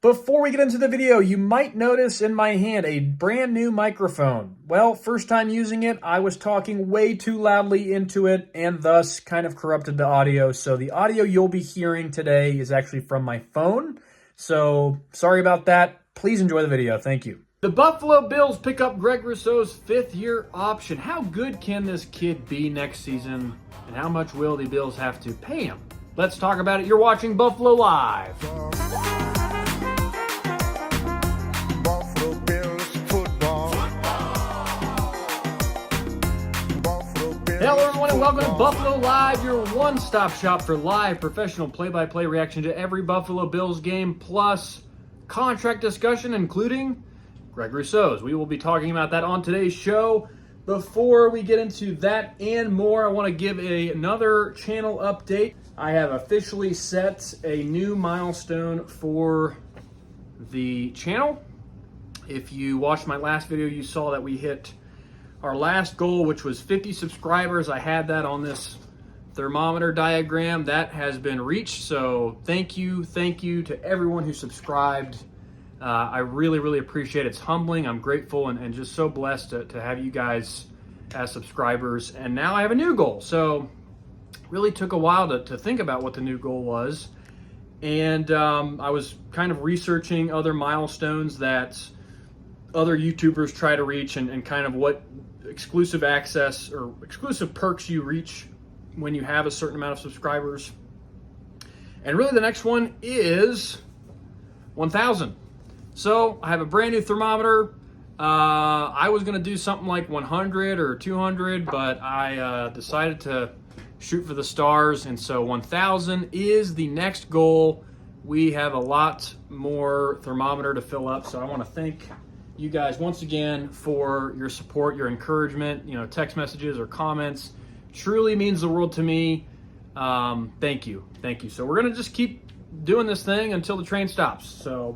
Before we get into the video, you might notice in my hand a brand new microphone. Well, first time using it, I was talking way too loudly into it and thus kind of corrupted the audio. So the audio you'll be hearing today is actually from my phone. So sorry about that. Please enjoy the video. Thank you. The Buffalo Bills pick up Greg Rousseau's fifth-year option. How good can this kid be next season? And how much will the Bills have to pay him? Let's talk about it. You're watching Buffalo Live. Hello everyone and welcome to Buffalo Live, your one-stop shop for live professional play-by-play reaction to every Buffalo Bills game, plus contract discussion, including Greg Rousseau's. We will be talking about that on today's show. Before we get into that and more, I want to give another channel update. I have officially set a new milestone for the channel. If you watched my last video, you saw that we hit our last goal, which was 50 subscribers. I had that on this thermometer diagram. That has been reached, so thank you to everyone who subscribed. I really appreciate it. It's humbling. I'm grateful and just so blessed to have you guys as subscribers. And now I have a new goal. So really took a while to think about what the new goal was. And I was kind of researching other milestones that other YouTubers try to reach and kind of what exclusive access or exclusive perks you reach when you have a certain amount of subscribers. And really the next one is 1,000. So I have a brand new thermometer. I was going to do something like 100 or 200, but I decided to shoot for the stars. And so 1,000 is the next goal. We have a lot more thermometer to fill up. So I want to thank you guys once again for your support, your encouragement, text messages or comments. Truly means the world to me. Thank you. So we're going to just keep doing this thing until the train stops. So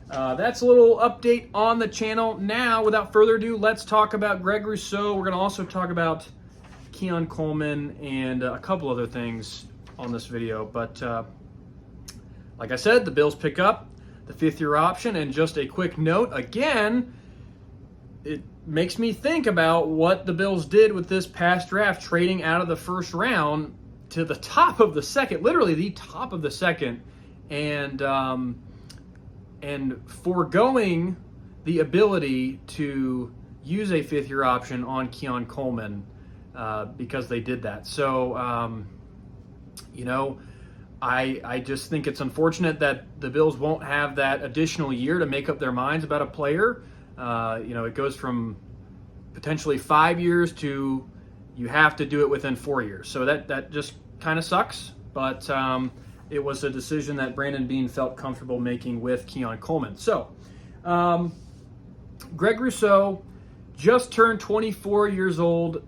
that's a little update on the channel. Now, without further ado, let's talk about Greg Rousseau. We're going to also talk about Keon Coleman and a couple other things on this video. But like I said, the Bills pick up the fifth-year option. And just a quick note, again, it makes me think about what the Bills did with this past draft, trading out of the first round to the top of the second, literally the top of the second, and foregoing the ability to use a fifth-year option on Keon Coleman because they did that. So, I just think it's unfortunate that the Bills won't have that additional year to make up their minds about a player. It goes from potentially 5 years to you have to do it within 4 years. So that just kind of sucks. But it was a decision that Brandon Beane felt comfortable making with Keon Coleman. So Greg Rousseau just turned 24 years old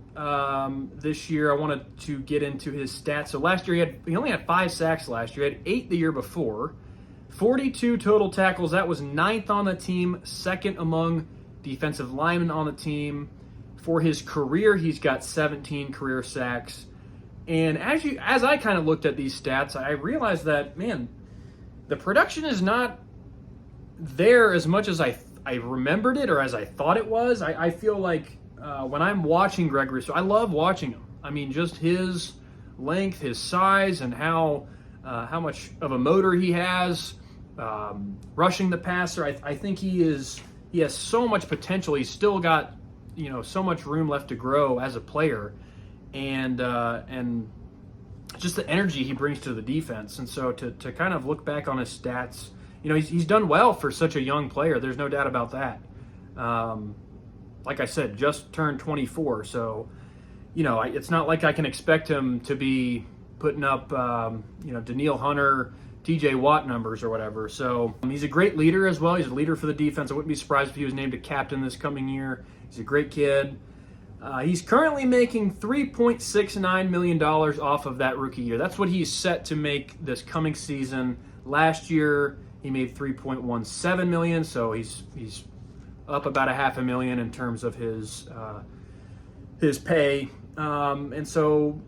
this year. I wanted to get into his stats. So last year he only had 5 sacks last year. He had 8 the year before. 42 total tackles. That was 9th on the team, 2nd among defensive linemen on the team. For his career, he's got 17 career sacks. And as I kind of looked at these stats, I realized that, man, the production is not there as much as I remembered it or as I thought it was. I feel like when I'm watching Greg Rousseau, I love watching him. I mean, just his length, his size, and how much of a motor he has, rushing the passer. I think he has so much potential. He's still got so much room left to grow as a player, and just the energy he brings to the defense. And so to kind of look back on his stats, he's done well for such a young player. There's no doubt about that. Like I said, just turned 24. So, it's not like I can expect him to be putting up, Danielle Hunter, TJ Watt numbers or whatever. So he's a great leader as well. He's a leader for the defense. I wouldn't be surprised if he was named a captain this coming year. He's a great kid. He's currently making $3.69 million off of that rookie year. That's what he's set to make this coming season. Last year, he made $3.17 million, so he's up about $500,000 in terms of his pay. And so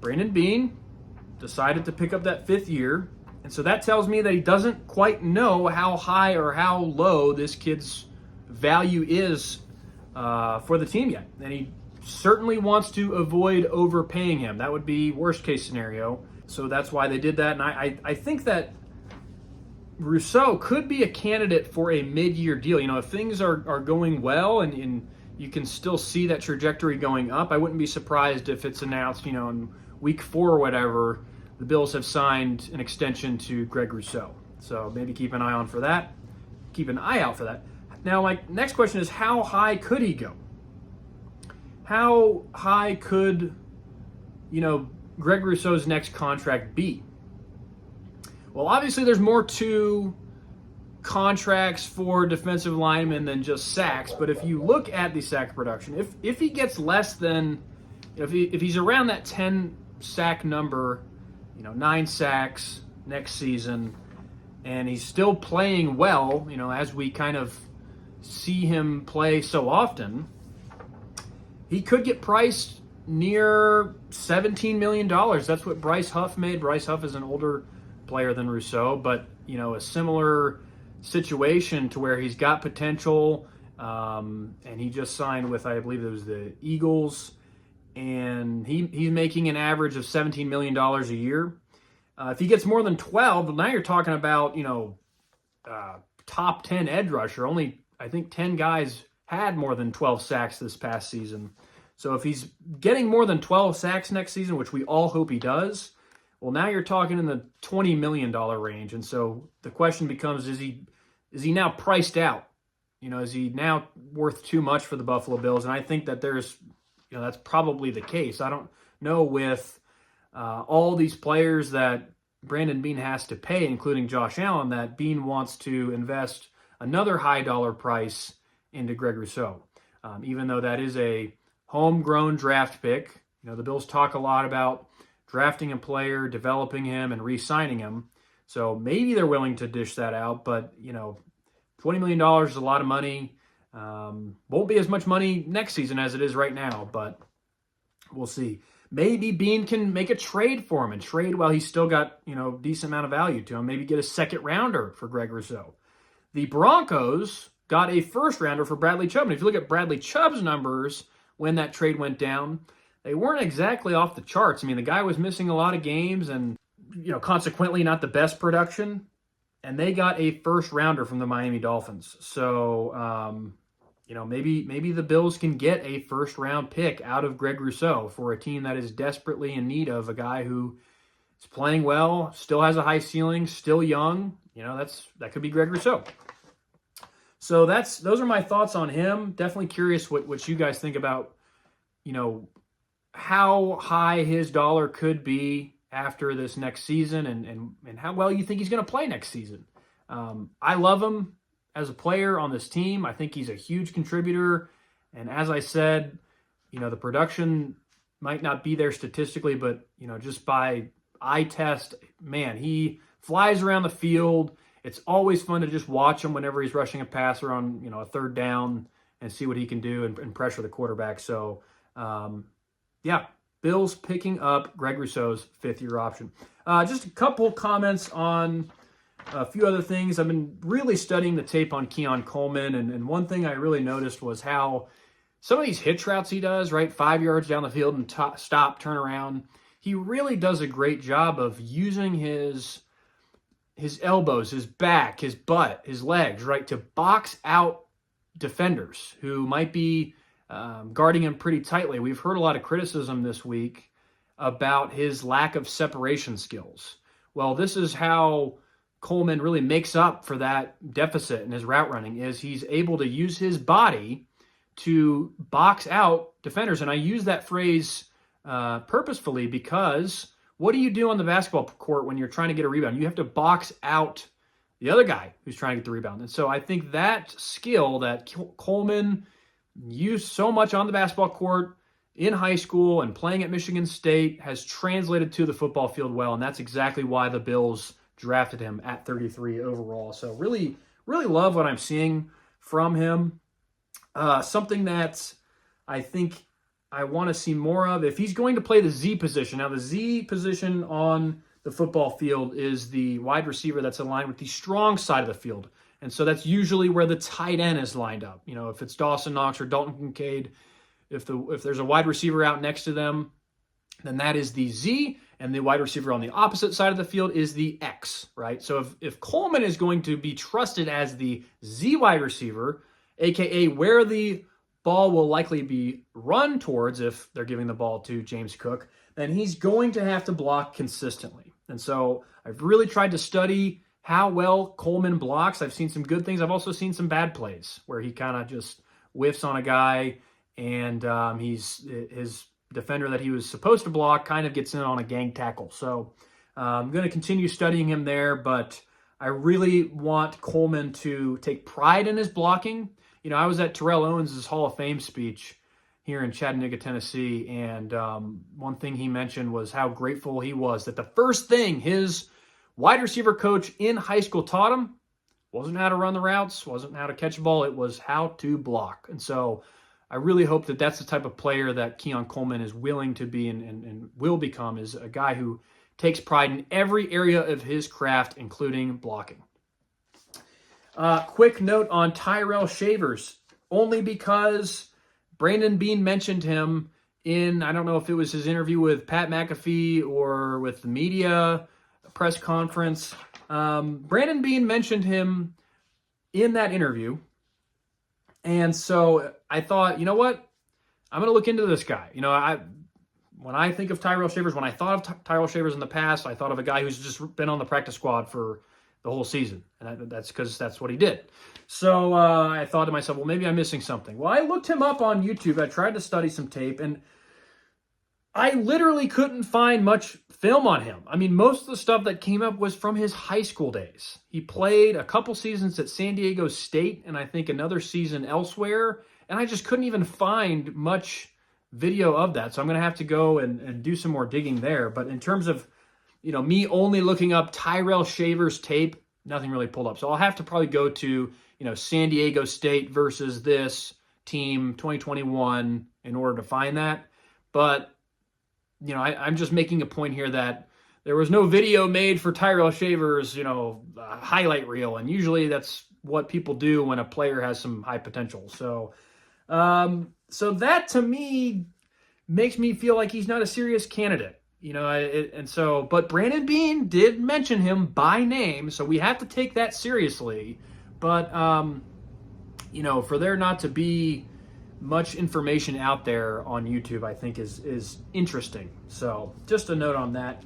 Brandon Beane decided to pick up that 5th year And so that tells me that he doesn't quite know how high or how low this kid's value is for the team yet. And he certainly wants to avoid overpaying him. That would be worst case scenario. So that's why they did that. And I think that Rousseau could be a candidate for a mid-year deal. You know, if things are going well and you can still see that trajectory going up, I wouldn't be surprised if it's announced, you know, in week 4 or whatever, the Bills have signed an extension to Greg Rousseau. So maybe keep an eye out for that. Now, my next question is, how high could he go? How high could, you know, Greg Rousseau's next contract be? Well, obviously there's more to contracts for defensive linemen than just sacks, but if you look at the sack production, if he gets less than, if he's around that 10 sack number, you know, 9 sacks next season, and he's still playing well, you know, as we kind of see him play so often, he could get priced near $17 million. That's what Bryce Huff made. Bryce Huff is an older player than Rousseau, but, you know, a similar situation to where he's got potential, and he just signed with, I believe it was the Eagles, and he's making an average of $17 million a year. If he gets more than 12, now you're talking about, you know, top 10 edge rusher. Only, I think, 10 guys had more than 12 sacks this past season. So if he's getting more than 12 sacks next season, which we all hope he does, well, now you're talking in the $20 million range. And so the question becomes, is he now priced out? You know, is he now worth too much for the Buffalo Bills? And I think that that's probably the case. I don't know with all these players that Brandon Beane has to pay, including Josh Allen, that Beane wants to invest another high dollar price into Greg Rousseau. Even though that is a homegrown draft pick. You know, the Bills talk a lot about drafting a player, developing him, and re-signing him. So maybe they're willing to dish that out, but, you know, $20 million is a lot of money. Won't be as much money next season as it is right now, but we'll see. Maybe Beane can make a trade for him and trade while he's still got, you know, decent amount of value to him. Maybe get a second rounder for Greg Rousseau. The Broncos got a first rounder for Bradley Chubb. And if you look at Bradley Chubb's numbers when that trade went down, they weren't exactly off the charts. I mean, the guy was missing a lot of games and, you know, consequently not the best production. And they got a first rounder from the Miami Dolphins. So, you know, maybe the Bills can get a first round pick out of Greg Rousseau for a team that is desperately in need of a guy who is playing well, still has a high ceiling, still young. You know, that could be Greg Rousseau. So those are my thoughts on him. Definitely curious what you guys think about, you know, how high his dollar could be after this next season and how well you think he's going to play next season. I love him as a player on this team. I think he's a huge contributor. And as I said, you know, the production might not be there statistically, but, you know, just by eye test, man, he flies around the field. It's always fun to just watch him whenever he's rushing a passer on, you know, a third down and see what he can do and pressure the quarterback. So, yeah, Bills picking up Greg Rousseau's 5th-year option. Just a couple comments on a few other things. I've been really studying the tape on Keon Coleman, and one thing I really noticed was how some of these hitch routes he does, right, 5 yards down the field and stop, turn around, he really does a great job of using his elbows, his back, his butt, his legs, right, to box out defenders who might be guarding him pretty tightly. We've heard a lot of criticism this week about his lack of separation skills. Well, this is how Coleman really makes up for that deficit in his route running, is he's able to use his body to box out defenders. And I use that phrase purposefully because what do you do on the basketball court when you're trying to get a rebound? You have to box out the other guy who's trying to get the rebound. And so I think that skill that Coleman used so much on the basketball court in high school and playing at Michigan State has translated to the football field well, and that's exactly why the Bills drafted him at 33 overall. So really, really love what I'm seeing from him. Something that I think I want to see more of, if he's going to play the Z position. Now, the Z position on the football field is the wide receiver that's aligned with the strong side of the field. And so that's usually where the tight end is lined up. You know, if it's Dawson Knox or Dalton Kincaid, if there's a wide receiver out next to them, then that is the Z, and the wide receiver on the opposite side of the field is the X, right? So if Coleman is going to be trusted as the Z wide receiver, aka where the ball will likely be run towards if they're giving the ball to James Cook, then he's going to have to block consistently. And so I've really tried to study how well Coleman blocks. I've seen some good things. I've also seen some bad plays where he kind of just whiffs on a guy, and his defender that he was supposed to block kind of gets in on a gang tackle. So I'm going to continue studying him there, but I really want Coleman to take pride in his blocking. You know, I was at Terrell Owens' Hall of Fame speech here in Chattanooga, Tennessee, and one thing he mentioned was how grateful he was that the first thing his wide receiver coach in high school taught him wasn't how to run the routes, wasn't how to catch a ball, it was how to block. And so I really hope that that's the type of player that Keon Coleman is willing to be and will become, is a guy who takes pride in every area of his craft, including blocking. Quick note on Tyrell Shavers, only because Brandon Beane mentioned him in, I don't know if it was his interview with Pat McAfee or with the media press conference. Brandon Beane mentioned him in that interview. And so I thought, you know what? I'm going to look into this guy. You know, when I think of Tyrell Shavers, when I thought of Tyrell Shavers in the past, I thought of a guy who's just been on the practice squad for the whole season. And that's because that's what he did. So I thought to myself, well, maybe I'm missing something. Well, I looked him up on YouTube. I tried to study some tape, and I literally couldn't find much film on him. I mean, most of the stuff that came up was from his high school days. He played a couple seasons at San Diego State and I think another season elsewhere, and I just couldn't even find much video of that. So I'm going to have to go and do some more digging there. But in terms of, you know, me only looking up Tyrell Shavers tape, nothing really pulled up. So I'll have to probably go to, you know, San Diego State versus this team 2021 in order to find that. But you know, I'm just making a point here that there was no video made for Tyrell Shavers, you know, highlight reel. And usually that's what people do when a player has some high potential. So, so that to me makes me feel like he's not a serious candidate, you know, but Brandon Beane did mention him by name. So we have to take that seriously. But, you know, for there not to be much information out there on YouTube, I think is interesting. So just a note on that.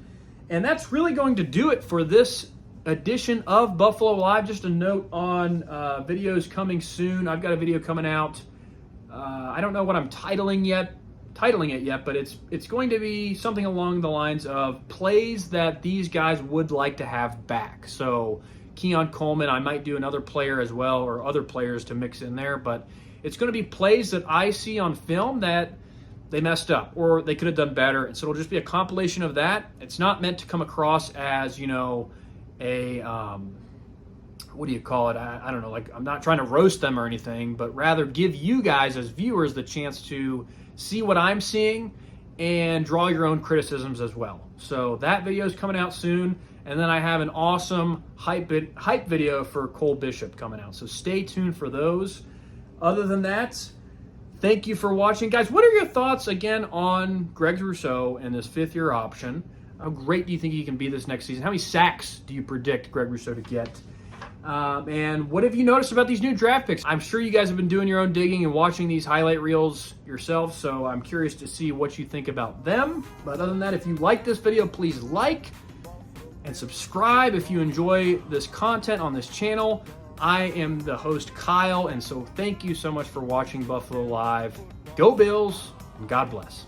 And that's really going to do it for this edition of Buffalo Live. Just a note on videos coming soon. I've got a video coming out. I don't know what I'm titling it yet, but it's going to be something along the lines of plays that these guys would like to have back. So Keon Coleman, I might do another player as well, or other players to mix in there, but it's going to be plays that I see on film that they messed up or they could have done better. And so it'll just be a compilation of that. It's not meant to come across as, you know, a, what do you call it? I don't know, like I'm not trying to roast them or anything, but rather give you guys as viewers the chance to see what I'm seeing and draw your own criticisms as well. So that video is coming out soon. And then I have an awesome hype video for Cole Bishop coming out. So stay tuned for those. Other than that, thank you for watching. Guys, what are your thoughts, again, on Gregory Rousseau and this fifth-year option? How great do you think he can be this next season? How many sacks do you predict Gregory Rousseau to get? And what have you noticed about these new draft picks? I'm sure you guys have been doing your own digging and watching these highlight reels yourself, so I'm curious to see what you think about them. But other than that, if you like this video, please like and subscribe if you enjoy this content on this channel. I am the host, Kyle, and so thank you so much for watching Buffalo Live. Go Bills, and God bless.